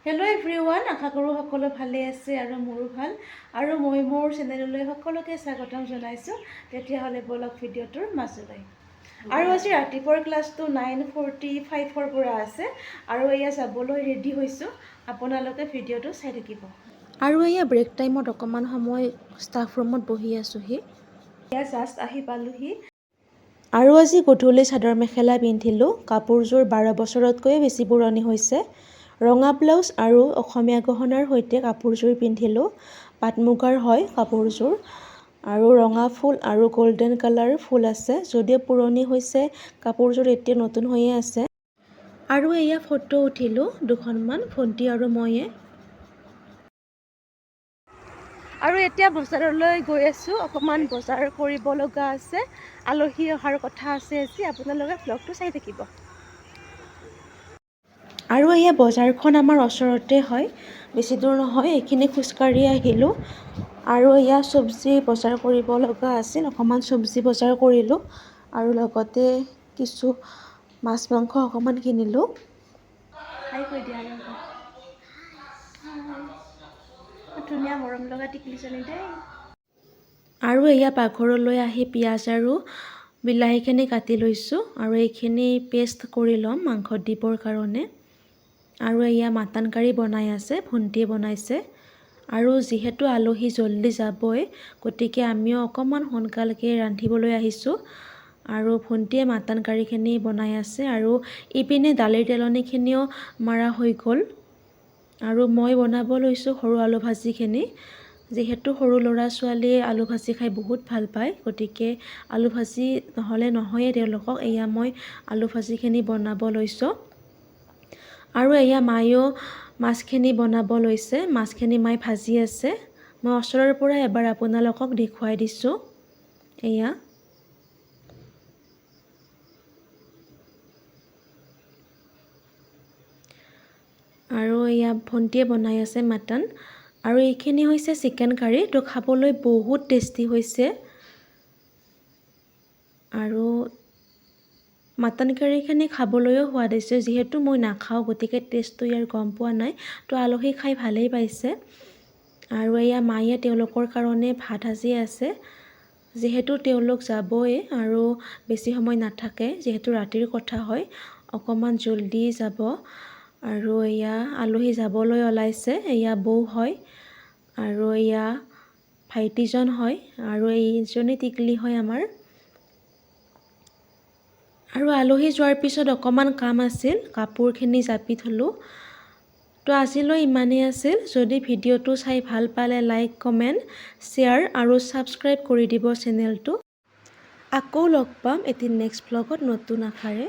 Hello' everyone, আশা কৰোঁ সকলো ভালে আছে আৰু মোৰো ভাল আৰু মই মোৰ চেনেললৈ সকলোকে স্বাগতম জনাইছোঁ। তেতিয়াহ'লে বলক ভিডিঅ'টোৰ মাজলৈ। আৰু আজি ৰাতিপুৱাৰ ক্লাছটো 9:45ৰ পৰা আছে আৰু এয়া যাবলৈ ৰেডি হৈছোঁ। আপোনালোকে ভিডিঅ'টো চাই থাকিব। আৰু এয়া ব্ৰেক টাইমত অকণমান সময় ষ্টাফ ৰুমত বহি আছোঁহি। এয়া জাষ্ট আহি পালোহি। আৰু আজি গধূলি চাদৰ মেখেলা পিন্ধিলোঁ। কাপোৰযোৰ 12 বছৰতকৈও বেছি পুৰণি হৈছে। ৰঙা ব্লাউজ আৰু অসমীয়া গহনাৰ সৈতে কাপোৰযোৰ পিন্ধিলোঁ। পাট মুগাৰ হয় কাপোৰযোৰ আৰু ৰঙা ফুল আৰু গোল্ডেন কালাৰ ফুল আছে। যদিও পুৰণি হৈছে, কাপোৰযোৰ এতিয়া নতুন হৈয়ে আছে। আৰু এয়া ফটো উঠিলোঁ দুখনমান, ভণ্টি আৰু ময়ে। আৰু এতিয়া বজাৰলৈ গৈ আছোঁ। অকণমান বজাৰ কৰিব লগা আছে। আলহী অহাৰ কথা আছে আজি। আপোনালোকে ভ্লগটো চাই থাকিব। আৰু এয়া বজাৰখন আমাৰ ওচৰতে হয়, বেছি দূৰ নহয়। এইখিনি খোজকাঢ়ি আহিলোঁ। আৰু এয়া চব্জি বজাৰ কৰিব লগা আছিল। অকণমান চব্জি বজাৰ কৰিলোঁ আৰু লগতে কিছু মাছ মাংস অকণমান কিনিলোঁ। ধুনীয়া মৰম লগা টিকলিজনী দেই। আৰু এয়া পাকঘৰলৈ আহি পিঁয়াজ আৰু বিলাহীখিনি কাটি লৈছোঁ আৰু এইখিনি পেষ্ট কৰি ল'ম মাংসত দিবৰ কাৰণে। আৰু এয়া মাটন কাৰী বনাই আছে, ভণ্টিয়ে বনাইছে। আৰু যিহেতু আলহী জল্দি যাবই, গতিকে আমিও অকণমান সোনকালকৈ ৰান্ধিবলৈ আহিছোঁ। আৰু ভণ্টিয়ে মাটন কাৰীখিনি বনাই আছে আৰু ইপিনে দালিৰ তেলনিখিনিও মৰা হৈ গ'ল। আৰু মই বনাব লৈছোঁ সৰু আলু ভাজিখিনি। যিহেতু সৰু ল'ৰা ছোৱালীয়ে আলু ভাজি খাই বহুত ভাল পায়, গতিকে আলু ভাজি নহ'লে নহয়েই তেওঁলোকক। এয়া মই আলু ভাজিখিনি বনাব লৈছোঁ। আৰু এয়া মায়েও মাছখিনি বনাব লৈছে। মাছখিনি মায়ে ভাজি আছে। মই ওচৰৰ পৰা এবাৰ আপোনালোকক দেখুৱাই দিছোঁ। এয়া আৰু এয়া ভণ্টিয়ে বনাই আছে মাটন। আৰু এইখিনি হৈছে চিকেন কাৰী। তো খাবলৈ বহুত টেষ্টি হৈছে। আৰু মাটন কাৰীখিনি খাবলৈও সোৱাদ হৈছে। যিহেতু মই নাখাওঁ, গতিকে টেষ্টটো ইয়াৰ গম পোৱা নাই। তো আলহী খাই ভালেই পাইছে। আৰু এয়া মায়ে তেওঁলোকৰ কাৰণে ভাত সাজি আছে। যিহেতু তেওঁলোক যাবই আৰু বেছি সময় নাথাকে, যিহেতু ৰাতিৰ কথা হয়, অকণমান জল্দি যাব। আৰু এয়া আলহী যাবলৈ ওলাইছে। এয়া বৌ হয় আৰু এয়া ভাইটিজন হয় আৰু এইজনী টিকলি হয় আমাৰ। আৰু আলহী যোৱাৰ পিছত অকণমান কাম আছিল, কাপোৰখিনি জাপি থলোঁ। তো আজিলৈ ইমানেই আছিল। যদি ভিডিঅ'টো চাই ভাল পালে লাইক, কমেণ্ট, শ্বেয়াৰ আৰু ছাবস্ক্ৰাইব কৰি দিব চেনেলটো। আকৌ লগ পাম এটি নেক্সট ভ্লগত নতুন আশাৰে।